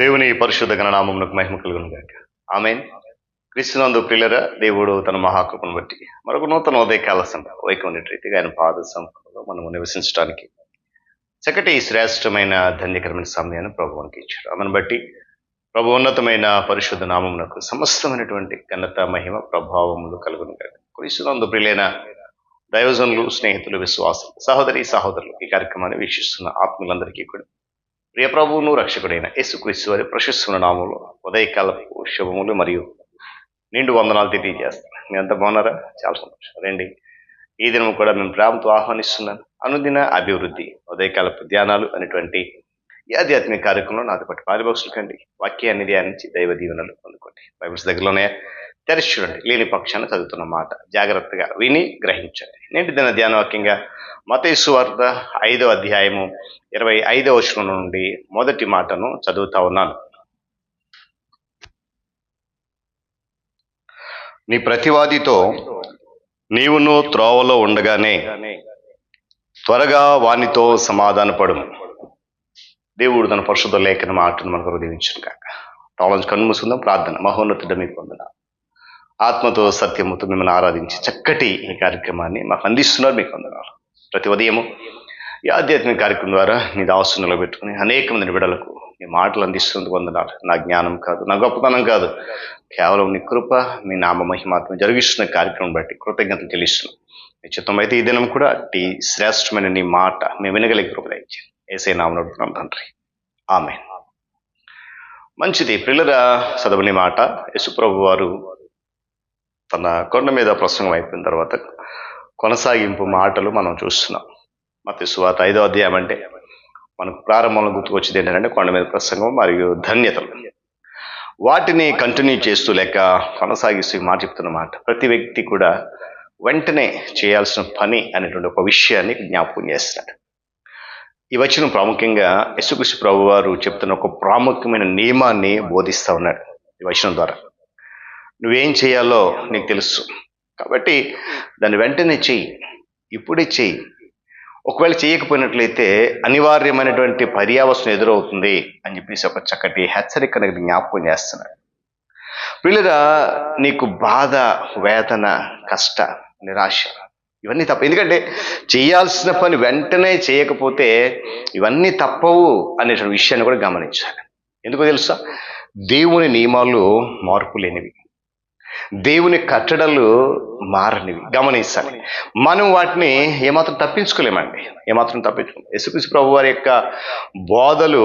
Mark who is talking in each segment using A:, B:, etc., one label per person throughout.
A: దేవుని పరిశుద్ధ గణనామమునకు మహిమ కలుగును గాక. ఆమేన్. క్రీస్తునందు ప్రియులరా, దేవుడు తన మహాకృపను బట్టి మరొక నూతన ఉదయకాల సమయం వైకుంఠ రీతిగా ఆయన పాద సంపదలో మనము నివసించడానికి చక్కటి శ్రేష్టమైన ధన్యకరమైన సమయాన్ని ప్రభువునికి ఇచ్చారు. ఆమెను బట్టి ప్రభు ఉన్నతమైన పరిశుద్ధ నామమునకు సమస్తమైనటువంటి ఘనత మహిమ ప్రభావములు కలుగును గాక. క్రీస్తునందు ప్రియులైన దైవజనులు, స్నేహితులు, విశ్వాసులు, సహోదరులు ఈ కార్యక్రమాన్ని వీక్షిస్తున్న ఆత్మలందరికీ కూడా ప్రియ ప్రభువును రక్షకుడైన యేసుక్రీస్తు వారి ప్రశస్తమైన నామంలో ఉదయకాలపు శుభములు మరియు నిండు వందనాలు తెలియజేస్తాను. మీ అంతా బాగున్నారా? చాలా సంతోషం. రండి, ఈ దినం కూడా మేము ప్రేమతో ఆహ్వానిస్తున్నాను. అనుదిన అభివృద్ధి ఉదయకాలపు ధ్యానాలు అనేటువంటి ఈ ఆధ్యాత్మిక కార్యక్రమంలో నాతో పాటు పారిభాషలు కండి. వాక్యాన్ని ధ్యానించి దైవ దీవెనలు పొందుకోండి. బైబిల్స్ దగ్గరలోనే తెరిచి చూడండి. లేని పక్షాన చదువుతున్న మాట జాగ్రత్తగా విని గ్రహించండి. నేటి దిన ధ్యాన వాక్యంగా మత్తయి సువార్త 5వ అధ్యాయము 25వ వచనం నుండి మొదటి మాటను చదువుతా ఉన్నాను. నీ ప్రతివాదితో నీవును త్రోవలో ఉండగానే త్వరగా వానితో సమాధానపడుము. దేవుడు తన పరిశుద్ధ లేఖన మాటను మనకు హృదయించును కాక. తాళంచి కన్ను మూసుకుందాం. ప్రార్థన. మహోన్నతుడ మీకు వందన, ఆత్మతో సత్యముతో మిమ్మల్ని ఆరాధించి చక్కటి ఈ కార్యక్రమాన్ని మాకు అందిస్తున్నారు. మీకు వందనాలు. ప్రతి ఉదయము ఈ ఆధ్యాత్మిక కార్యక్రమం ద్వారా నీ దాసును నిలబెట్టుకుని అనేక మంది బిడ్డలకు నీ మాటలు అందిస్తున్నందుకు వందనాలు. నా జ్ఞానం కాదు, నా గొప్పతనం కాదు, కేవలం నీ కృప, మీ నామ మహిమాత్మ జరిగిస్తున్న కార్యక్రమం బట్టి కృతజ్ఞతలు చెల్లిస్తున్నాం. నీ చిత్తం అయితే ఈ దినం కూడా ఈ శ్రేష్టమైన నీ మాట మేము వినగలిగే కృప దయచేయండి. యేసయ్య నామమున అడుగుతున్నాం తండ్రి, ఆమేన్. మంచిది ప్రియులారా, చదవని మాట. యేసుప్రభు వారు తన కొండ మీద ప్రసంగం అయిపోయిన తర్వాత కొనసాగింపు మాటలు మనం చూస్తున్నాం. మత్తయి సువార్త 5వ అధ్యాయం అంటే మనకు ప్రారంభంలో గుర్తుకొచ్చేది ఏంటంటే కొండ మీద ప్రసంగం మరియు ధన్యతలు. వాటిని కంటిన్యూ చేస్తూ లేక కొనసాగిస్తూ మాట చెప్తున్న మాట ప్రతి వ్యక్తి కూడా వెంటనే చేయాల్సిన పని అనేటువంటి ఒక విషయాన్ని జ్ఞాపకం చేస్తున్నాడు. ఈ వచనం ప్రాముఖ్యంగా యేసుక్రీస్తు ప్రభు వారు చెప్తున్న ఒక ప్రాముఖ్యమైన నియమాన్ని బోధిస్తూ ఉన్నాడు ఈ వచనం ద్వారా. నువ్వేం చేయాలో నీకు తెలుసు కాబట్టి దాన్ని వెంటనే చెయ్యి, ఇప్పుడే చెయ్యి. ఒకవేళ చేయకపోయినట్లయితే అనివార్యమైనటువంటి పర్యావసనం ఎదురవుతుంది అని చెప్పేసి ఒక చక్కటి హెచ్చరిక అనేది జ్ఞాపకం చేస్తున్నాడు. పిల్లరా, నీకు బాధ, వేదన, కష్ట, నిరాశ ఇవన్నీ తప్ప. ఎందుకంటే చేయాల్సిన పని వెంటనే చేయకపోతే ఇవన్నీ తప్పవు అనేటువంటి విషయాన్ని కూడా గమనించాలి. ఎందుకో తెలుసా? దేవుని నియమాలు మార్పు లేనివి, దేవుని కట్టడలు మారనివి. గమనించాలి. మనం వాటిని ఏమాత్రం తప్పించుకోలేమండి, ఏమాత్రం తప్పించుకోలేం. యేసుక్రీస్తు ప్రభు వారి యొక్క బోధలు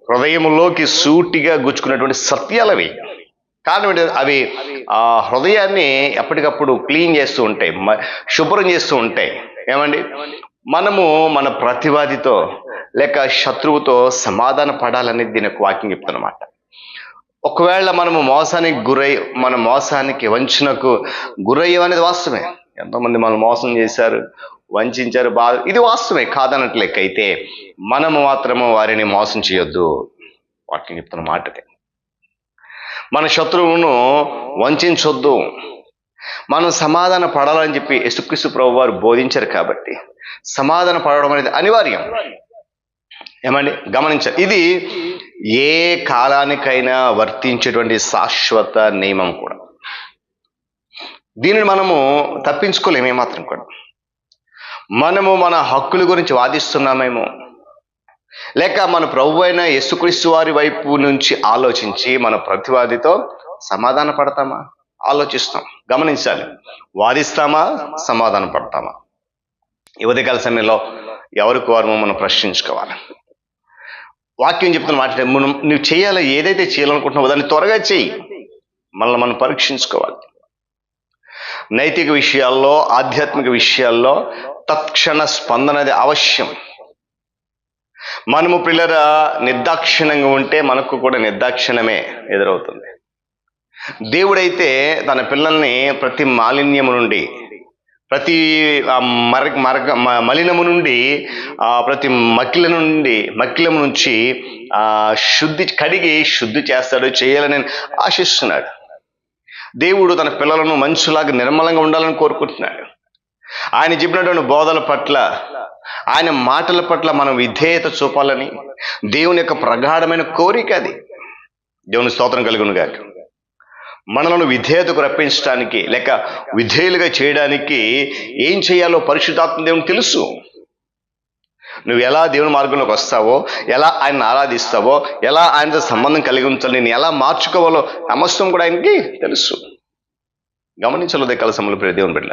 A: హృదయంలోకి సూటిగా గుచ్చుకున్నటువంటి సత్యాలవి. కారణం ఏంటంటే అవి ఆ హృదయాన్ని ఎప్పటికప్పుడు క్లీన్ చేస్తూ ఉంటాయి, శుభ్రం చేస్తూ ఉంటాయి. ఏమండి, మనము మన ప్రతివాదితో లేక శత్రువుతో సమాధాన పడాలనేది దీని యొక్క వాక్యం చెప్తున్నమాట. ఒకవేళ మనము మోసానికి మన మోసానికి, వంచనకు గురయ్యమనేది వాస్తవమే. ఎంతోమంది మనం మోసం చేశారు, వంచారు, బాధ, ఇది వాస్తవమే కాదనట్లెక్కైతే మనము మాత్రము వారిని మోసం చేయొద్దు. వాక్యం చెప్తున్న మాటదే. మన శత్రువును వంచొద్దు. మనం సమాధాన పడాలని చెప్పి యేసుక్రీస్తు ప్రభు వారు బోధించారు. కాబట్టి సమాధాన పడడం అనేది అనివార్యం. ఏమండి, గమనించాలి. ఇది ఏ కాలానికైనా వర్తించేటువంటి శాశ్వత నియమం కూడా. దీనిని మనము తప్పించుకోలేము ఏమాత్రం కూడా. మనము మన హక్కుల గురించి వాదిస్తున్నామేమో, లేక మన ప్రభు అయిన యేసుక్రీస్తు వారి వైపు నుంచి ఆలోచించి మన ప్రతివాదితో సమాధాన పడతామా? ఆలోచిస్తాం. గమనించాలి. వాదిస్తామా? సమాధాన పడతామా? ఈ ఉదయకాల సమయంలో ఎవరికి వారు మనం ప్రశ్నించుకోవాలి. వాక్యం చెప్తున్న మాట, నువ్వు చేయాలి, ఏదైతే చేయాలనుకుంటున్నావో దాన్ని త్వరగా చెయ్యి. మనల్ని మనం పరీక్షించుకోవాలి. నైతిక విషయాల్లో, ఆధ్యాత్మిక విషయాల్లో తక్షణ స్పందన అనేది అవశ్యం. మనము పిల్లరా నిర్దాక్షిణ్యంగా ఉంటే మనకు కూడా నిర్దాక్షిణ్యమే ఎదురవుతుంది. దేవుడైతే తన పిల్లల్ని ప్రతి మాలిన్యము నుండి, ప్రతి మలినము నుండి, ప్రతి మకిలము నుంచి కడిగి శుద్ధి చేస్తాడు, చేయాలని ఆశిస్తున్నాడు. దేవుడు తన పిల్లలను మనుషులాగా నిర్మలంగా ఉండాలని కోరుకుంటున్నాడు. ఆయన చెప్పినటువంటి బోధల పట్ల, ఆయన మాటల పట్ల మనం విధేయత చూపాలని దేవుని యొక్క ప్రగాఢమైన కోరిక అది. దేవుని స్తోత్రం కలుగునుగాక. మనలను విధేయతకు రప్పించడానికి లేక విధేయులుగా చేయడానికి ఏం చేయాలో పరిశుద్ధాత్మ దేవునికి తెలుసు. నువ్వు ఎలా దేవుని మార్గంలోకి వస్తావో, ఎలా ఆయన ఆరాధిస్తావో, ఎలా ఆయనతో సంబంధం కలిగి ఉంచాలో, నేను ఎలా మార్చుకోవాలో సమస్తం కూడా ఆయనకి తెలుసు. గమనించలేదే కలసములు ప్రియ దేవుని బిడ్డ,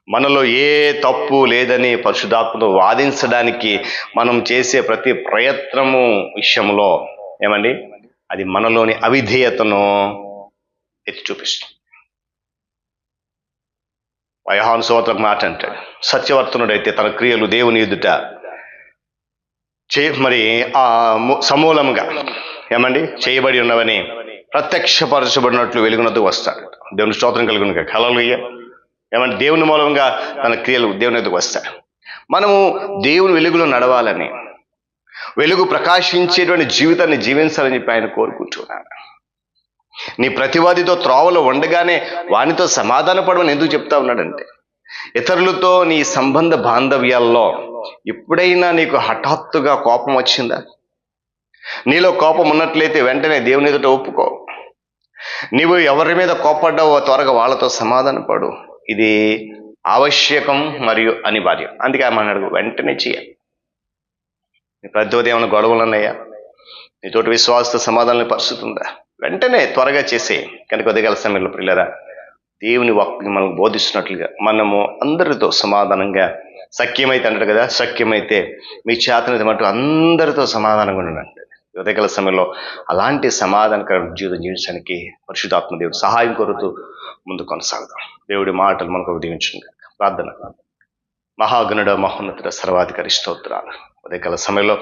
A: మనలో ఏ తప్పు లేదని పరిశుద్ధాత్మతో వాదించడానికి మనం చేసే ప్రతి ప్రయత్నము విషయంలో ఏమండి, అది మనలోని అవిధేయతను ఎత్తి చూపిస్తుంది. యోహాను సువార్తలో మాట అంటాడు, సత్యవర్తనుడైతే తన క్రియలు దేవుని ఎదుట మరి ఆ సమూలముగా ఏమండి చేయబడి ఉన్నవని ప్రత్యక్షపరచబడినట్లు వెలుగునకు వస్తాడు. దేవుని స్తోత్రం కలుగునుగా. హల్లెలూయా. ఏమంటే దేవుని మూలంగా తన క్రియలు దేవుని ఎదుగు వస్తాడు. మనము దేవుని వెలుగులో నడవాలని, వెలుగు ప్రకాశించేటువంటి జీవితాన్ని జీవించాలని చెప్పి ఆయన కోరుకుంటున్నాడు. నీ ప్రతివాదితో త్రోవలో ఉండగానే వానితో సమాధాన పడమని ఎందుకు చెప్తా ఉన్నాడంటే, ఇతరులతో నీ సంబంధ బాంధవ్యాల్లో ఎప్పుడైనా నీకు హఠాత్తుగా కోపం వచ్చిందా? నీలో కోపం ఉన్నట్లయితే వెంటనే దేవుని ఎదుట ఒప్పుకో. నీవు ఎవరి మీద కోపడ్డావో త్వరగా వాళ్ళతో సమాధాన పడు. ఇది ఆవశ్యకం మరియు అనివార్యం. అందుకే అన్నాడు వెంటనే చేయాలి. నీ ప్రతివాది ఏమైనా గొడవలు ఉన్నాయా? నీతోటి విశ్వాస సమాధానం పరిస్థితి ఉందా? వెంటనే త్వరగా చేసే. కనుక ఉదయకాల సమయంలో పిల్లరా, దేవుని వాక్యం మనకు బోధిస్తున్నట్లుగా మనము అందరితో సమాధానంగా, సఖ్యమైతే అంటాడు కదా, సఖ్యమైతే మీ చేతనైతే మటు అందరితో సమాధానంగా ఉండండి. ఉదయకాల సమయంలో అలాంటి సమాధానకర జీవితం జీవించడానికి పరిశుద్ధాత్మ దేవుడు సహాయం కోరుతూ ముందు కొనసాగుదాం. దేవుడి మాటలు మనకు దీవించండి. ప్రార్థన. మహాగణుడ, మహోన్నతుడ, సర్వాధికారి స్తోత్రాలు. ఉదయకాల సమయంలో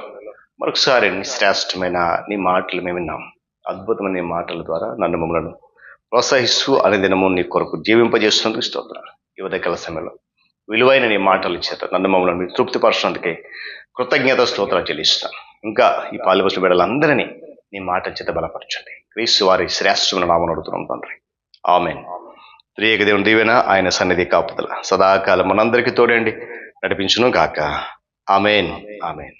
A: మరొకసారి శ్రేష్టమైన నీ మాటలు మేము విన్నాం. అద్భుతమైన నీ మాటల ద్వారా నన్ను మమ్మలను ప్రోత్సహిస్తూ అనుదినము నీ కొరకు జీవింపజేస్తున్నందుకు స్తోత్రాలు. ఈ ఉదయకాల సమయంలో విలువైన నీ మాటల చేత నన్ను మమ్మల్ని మీరు తృప్తిపరచడానికి కృతజ్ఞత స్తోత్రాలు చెల్లిస్తాను. ఇంకా ఈ పాలుబోసిన బిడ్డలందరినీ నీ మాట చేత బలపరచండి. క్రీస్తు వారి శ్రేష్టమైన నామమున అడుగుతున్నాం తండ్రి. ఆమేన్. త్రియేక దేవుని దీవెన, ఆయన సన్నిధి కాపుదల సదాకాలం మనందరికీ తోడండి నడిపించును గాక. ఆమేన్. ఆమేన్.